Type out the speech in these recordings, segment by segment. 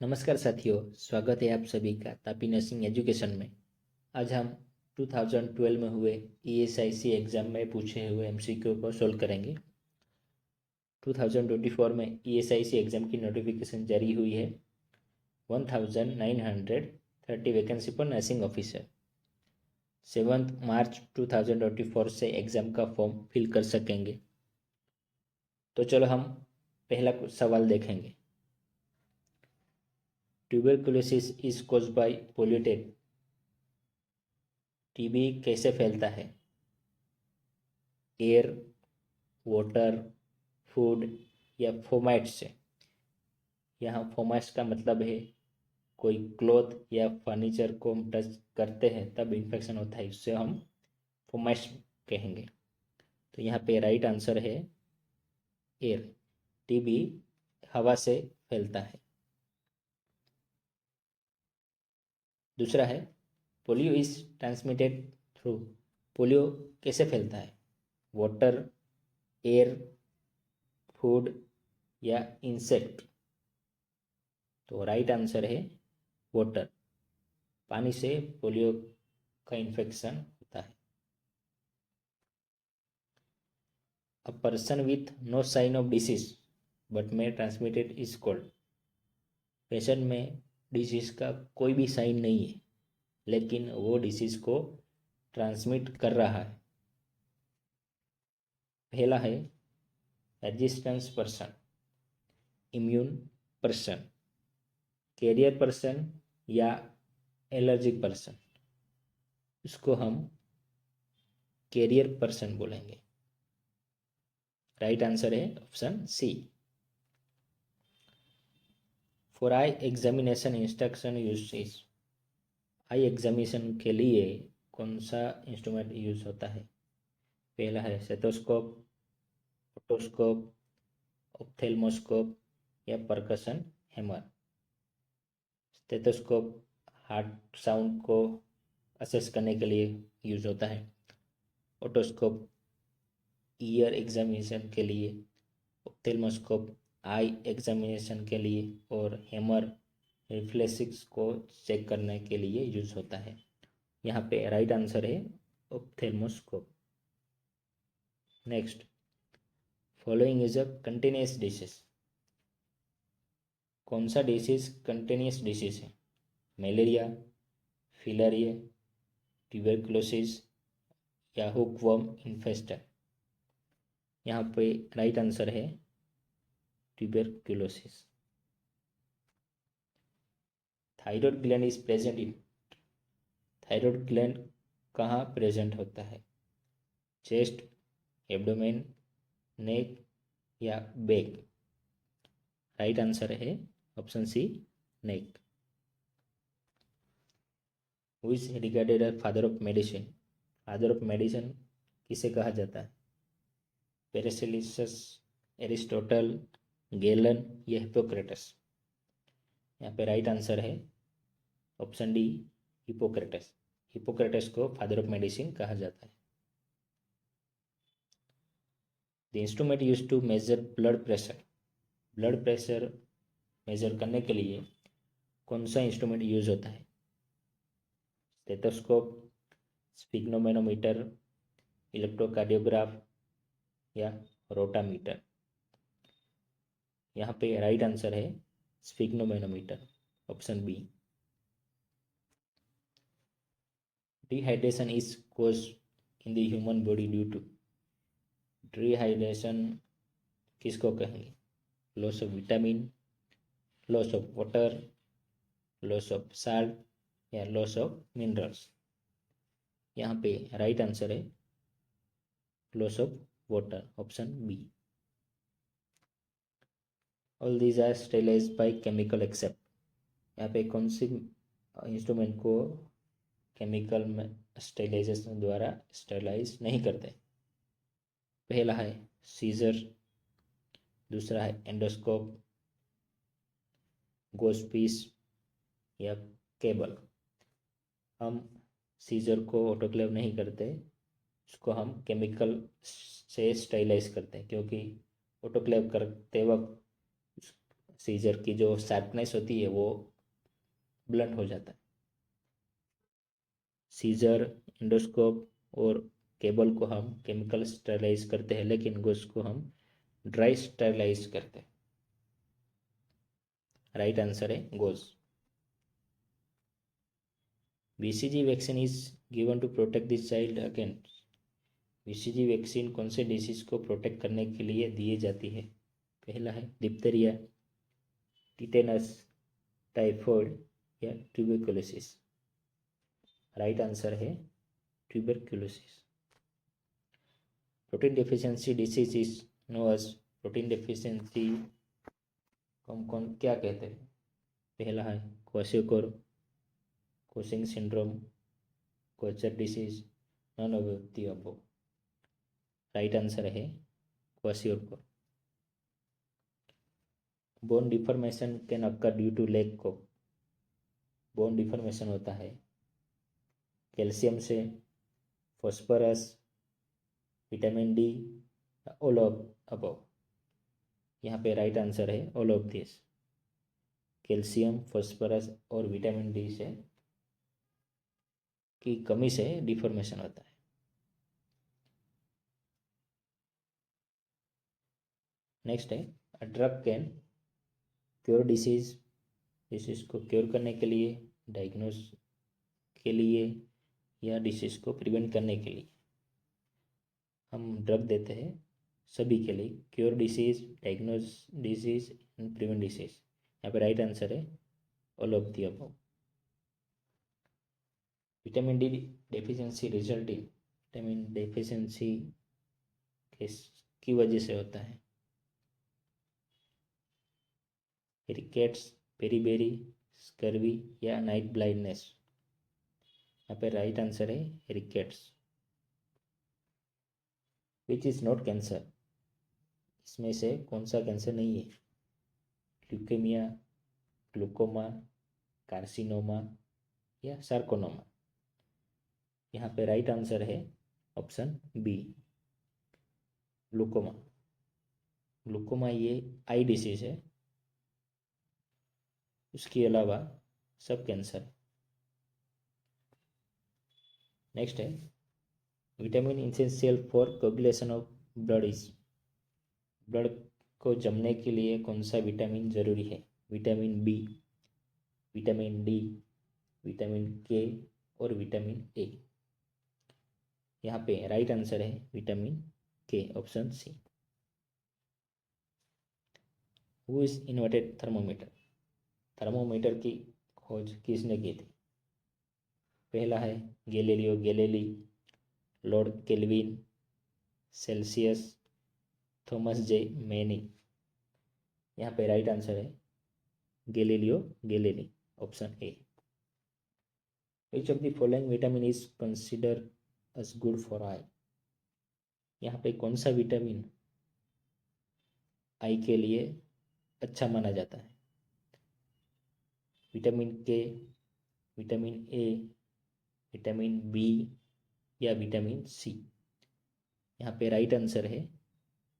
नमस्कार साथियों, स्वागत है आप सभी का तापी नर्सिंग एजुकेशन में। आज हम 2012 में हुए ESIC एग्ज़ाम में पूछे हुए MCQ को सोल्व करेंगे। 2024 में ESIC एग्ज़ाम की नोटिफिकेशन जारी हुई है। 1930 वैकेंसी पर नर्सिंग ऑफिसर 7 मार्च 2024 से एग्ज़ाम का फॉर्म फिल कर सकेंगे। तो चलो हम पहला सवाल देखेंगे। Tuberculosis is caused by polluted. TB कैसे फैलता है? एयर, वाटर, फूड या फोमाइट्स से। यहाँ फोमाइट्स का मतलब है कोई क्लॉथ या फर्नीचर को हम टच करते हैं तब इन्फेक्शन होता है, उससे हम फोमाइट्स कहेंगे। तो यहाँ पे राइट आंसर है एयर। टीबी हवा से फैलता है। दूसरा है polio is transmitted through. Polio कैसे फैलता है? वाटर, एयर, फूड या इंसेक्ट। तो राइट आंसर है वाटर। पानी से पोलियो का इन्फेक्शन होता है। A person with no sign of disease but may transmitted is called. Patient में डिसीज का कोई भी साइन नहीं है लेकिन वो डिसीज को ट्रांसमिट कर रहा है। पहला है resistance person, immune person, carrier person या एलर्जिक पर्सन। इसको हम कैरियर पर्सन बोलेंगे। राइट आंसर है option C. For eye examination instruction use is. Eye examination के लिए कौन सा इंस्ट्रूमेंट यूज होता है? पहला है स्टेथोस्कोप, ओटोस्कोप, ऑप्थेल्मोस्कोप या percussion hammer. Stethoscope heart sound को असेस करने के लिए यूज होता है। ओटोस्कोप ईयर एग्जामिनेशन के लिए, ऑप्थेल्मोस्कोप आई एग्जामिनेशन के लिए और हैमर रिफ्लेक्सिस को चेक करने के लिए यूज होता है। यहाँ पे राइट आंसर है ophthalmoscope. Next, following is a continuous disease. कौन सा डिसीज कंटिन्यूस डिसीज है? मलेरिया, फिलरिया, ट्यूबरकुलोसिस या हुकवर्म इन्फेस्टर। यहाँ पे राइट आंसर है tuberculosis. Thyroid gland is present in. Thyroid gland कहाँ प्रेजेंट होता है? चेस्ट, एब्डोमेन, नेक या बैक। राइट आंसर है option C, neck. Who is regarded as father of medicine. Father of medicine किसे कहा जाता है? पैरासिलिसस, एरिस्टोटल, गैलन या हिपोक्रेटस। यहाँ पे राइट आंसर है ऑप्शन डी, हिपोक्रेटस। हिपोक्रेटस को फादर ऑफ मेडिसिन कहा जाता है। The instrument use to measure blood pressure. Blood pressure measure करने के लिए कौन सा इंस्ट्रूमेंट यूज होता है? स्टेथोस्कोप, स्फिग्नोमेनोमीटर, इलेक्ट्रोकार्डियोग्राफ या रोटामीटर। यहाँ पे राइट आंसर है sphygmomanometer, option B. Dehydration is cause in the human body due to. Dehydration किसको कहेंगे? Loss of vitamin, loss of water, loss of salt या लॉस ऑफ मिनरल्स। यहाँ पे right answer है loss of water, option B. All these are sterilized by chemical except. यहाँ पे कौन सी इंस्ट्रूमेंट को केमिकल में स्टेरिलाइजेशन द्वारा स्टेरिलाइज नहीं करते? पहला है सीजर, दूसरा है एंडोस्कोप, गोस्पीस या केबल। हम सीजर को ऑटोक्लेव नहीं करते, उसको हम केमिकल से स्टेरिलाइज करते हैं क्योंकि ऑटोक्लेव करते वक्त सीजर की जो शार्पनेस होती है वो ब्लंट हो जाता है। सीजर, इंडोस्कोप और केबल को हम केमिकल स्टरलाइज करते हैं, लेकिन गोश्त को हम ड्राई स्टरलाइज करते हैं। राइट आंसर है गोश। BCG vaccine is given to protect this child against. BCG vaccine कौन से डिसीज को प्रोटेक्ट करने के लिए दी जाती है? पहला है डिप्थेरिया, टिटेनस, टाइफॉइड या ट्यूबरकुलोसिस। राइट आंसर है tuberculosis. Protein deficiency disease is known as. Protein deficiency को हम कौन क्या कहते हैं? पहला है kwashiorkor, Cushing syndrome, Kocher disease, none of the above. Right answer है kwashiorkor. Bone deformation can occur due to lack of. Bone deformation होता है कैल्शियम से, phosphorus, vitamin D, all of above. यहाँ पे राइट आंसर है all of this. Calcium, phosphorus और vitamin D से की कमी से डिफॉर्मेशन होता है। नेक्स्ट है drug can cure disease. Disease को क्योर करने के लिए, डायग्नोस के लिए या डिसीज को प्रिवेंट करने के लिए हम ड्रग देते हैं सभी के लिए। Cure disease, diagnose disease and prevent disease. यहाँ पे राइट आंसर है all of the above. Vitamin D deficiency result in. Vitamin deficiency किसकी वजह से होता है? रिकेट्स, पेरीबेरी, स्कर्वी या नाइट ब्लाइंडनेस। यहाँ पे राइट आंसर है rickets. Which is not cancer. इसमें से कौन सा कैंसर नहीं है? ल्यूकेमिया, ग्लूकोमा, कार्सिनोमा या सार्कोनोमा। यहाँ पे राइट आंसर है ऑप्शन बी, ग्लूकोमा। ग्लूकोमा ये आई डिसीज है, उसके अलावा सब कैंसर है। नेक्स्ट है vitamin essential for coagulation of blood is. Blood को जमने के लिए कौन सा विटामिन जरूरी है? Vitamin B, vitamin D, vitamin K और विटामिन ए। यहाँ पे राइट आंसर है vitamin K, option C. Who is invented thermometer. Thermometer की खोज किसने की थी? पहला है Galileo Galilei, Lord Kelvin, Celsius, Thomas J मैनी। यहाँ पे राइट आंसर है Galileo Galilei, option A. Which of the following vitamin is consider as good for eye. यहाँ पे कौन सा विटामिन आई के लिए अच्छा माना जाता है? विटामिन के, विटामिन ए, विटामिन बी या विटामिन सी। यहाँ पे राइट आंसर है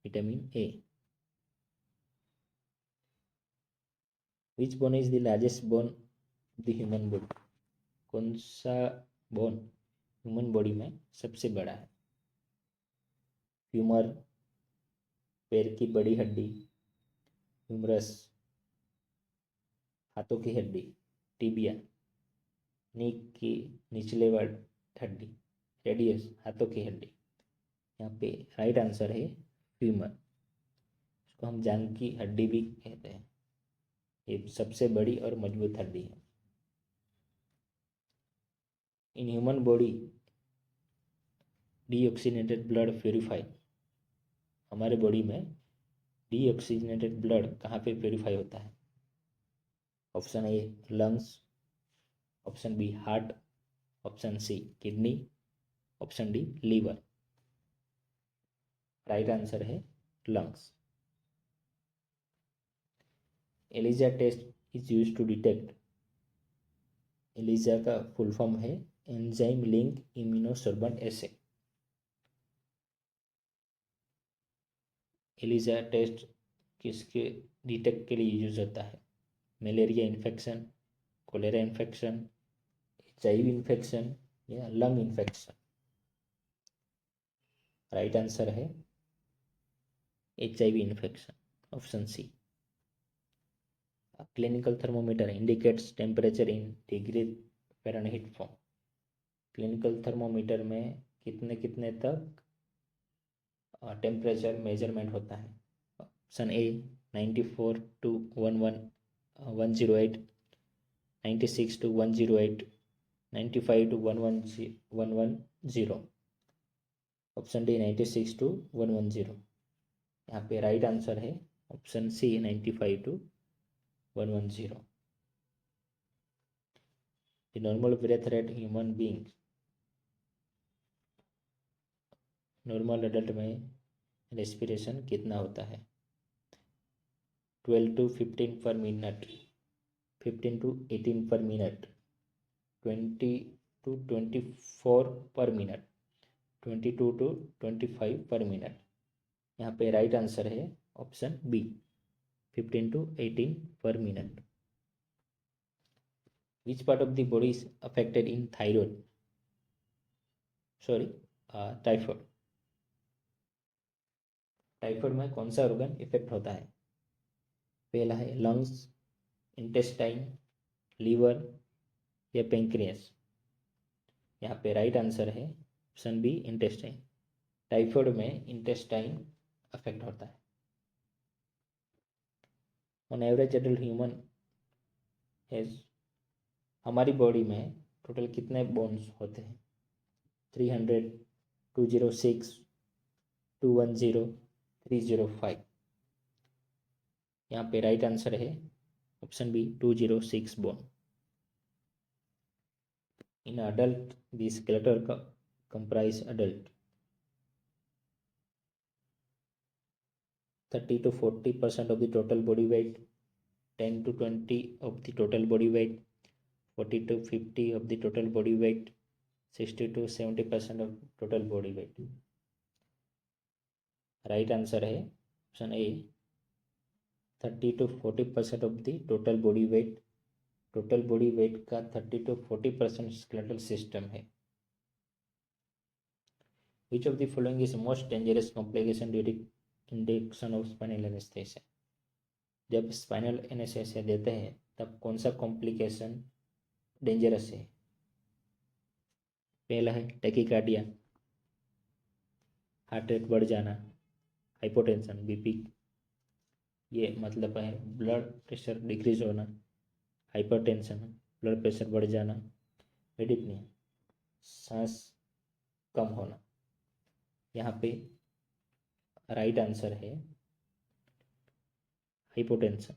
vitamin A. Which bone is the largest bone of the human body. कौन सा बोन ह्यूमन बॉडी में सबसे बड़ा है? फ्यूमर, पैर की बड़ी हड्डी, ह्यूमरस, हाथों की हड्डी, टिबिया, नी की निचले वाली हड्डी, रेडियस हाथों की हड्डी। यहाँ पे राइट आंसर है फ्यूमर। इसको हम जांघ की हड्डी भी कहते हैं। ये सबसे बड़ी और मजबूत हड्डी है। In human body deoxygenated blood purify. हमारे बॉडी में डीऑक्सीनेटेड ब्लड कहाँ पे प्योरीफाई होता है? Option A lungs, option B heart, option C kidney, option D liver. Right answer है lungs. ELISA test is use to detect. ELISA का full form है enzyme linked immunosorbent assay. ELISA test किसके detect के लिए use होता है? Malaria infection, cholera infection, HIV infection या lung infection? Right answer है HIV infection, option C. Clinical thermometer indicates temperature in degree Fahrenheit form. Clinical thermometer में कितने कितने तक टेम्परेचर मेजरमेंट होता है? Option A 94 to 108, 96 to 108, 95 to 110। Option D 96 to 110। यहाँ पे राइट आंसर है option C 95 to 110। The normal breath rate human being, normal adult में रेस्पिरेशन कितना होता है? 12 to 15 पर minute, 15 to 18 per minute, 20 to 24 पर मिनट, 22 to 25 पर मिनट। यहाँ पे राइट आंसर है option B 15 to 18 per minute. Which part of the body is affected in thyroid, typhoid? Typhoid में कौन सा ऑर्गन इफेक्ट होता है? पहला है लंग्स, इंटेस्टाइन, लीवर या पेंक्रियास? यहाँ पे राइट आंसर है ऑप्शन बी इंटेस्टाइन। टाइफॉइड में इंटेस्टाइन अफेक्ट होता है। On average adult human has, हमारी बॉडी में टोटल कितने बोन्स होते हैं? 300, 206, 210, 305। यहाँ पे राइट आंसर है option B 206 bone. In adult the skeletal comprise adult 30 to 40% of the total body weight, 10 to 20 of the total body weight, 40 to 50 of the total body weight, 60 to 70% of total body weight। Right answer है option A 30 to 40% of the total body weight. Total body weight का 30 to 40% skeletal system है। Which of the following is most dangerous complication during induction of spinal anaesthesia? जब spinal anaesthesia देते हैं तब कौन सा complication dangerous है? पहला है टैकीकार्डिया, हार्ट रेट बढ़ जाना, हाइपोटेंशन बीपी, ये मतलब है ब्लड प्रेशर डिक्रीज होना, हाइपरटेंशन ब्लड प्रेशर बढ़ जाना, एडिपनिया सांस कम होना। यहाँ पे राइट आंसर है हाइपोटेंशन।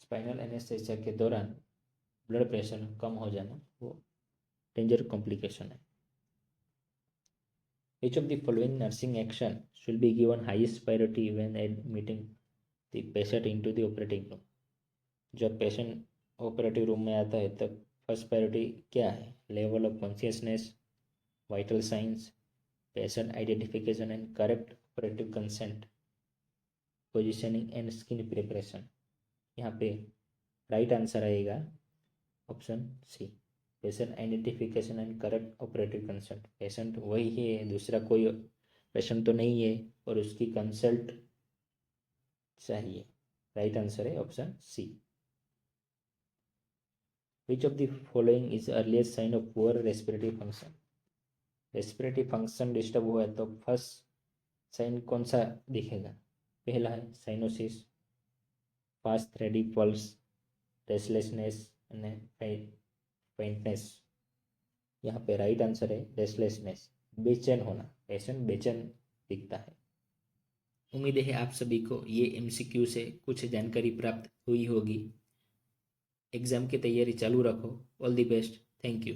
स्पाइनल एनेस्थीसिया के दौरान ब्लड प्रेशर कम हो जाना वो डेंजर कॉम्प्लिकेशन है। Each of the following nursing action should be given highest priority when admitting the patient into the operating room? जब पेशेंट ऑपरेटिव रूम में आता है तब फर्स्ट प्रायोरिटी क्या है? Level of consciousness, vital signs, patient identification and correct operative consent, positioning and skin preparation. यहाँ पे right answer आएगा option C patient identification and correct operative consult. Patient वही है, दूसरा कोई पेशेंट तो नहीं है और उसकी कंसल्ट चाहिए। राइट आंसर है option C. Which of the following is earliest sign of poor respiratory function? Respiratory function disturb हुआ है तो फर्स्ट साइन कौन सा दिखेगा? पहला है cyanosis, fast थ्रेडी pulse, restlessness and faintness. यहाँ पे राइट आंसर है रेस्टलेसनेस, बेचैन होना, पेशेंट बेचैन दिखता है। उम्मीद है आप सभी को ये MCQ से कुछ जानकारी प्राप्त हुई होगी। एग्जाम की तैयारी चालू रखो। All the best. Thank you.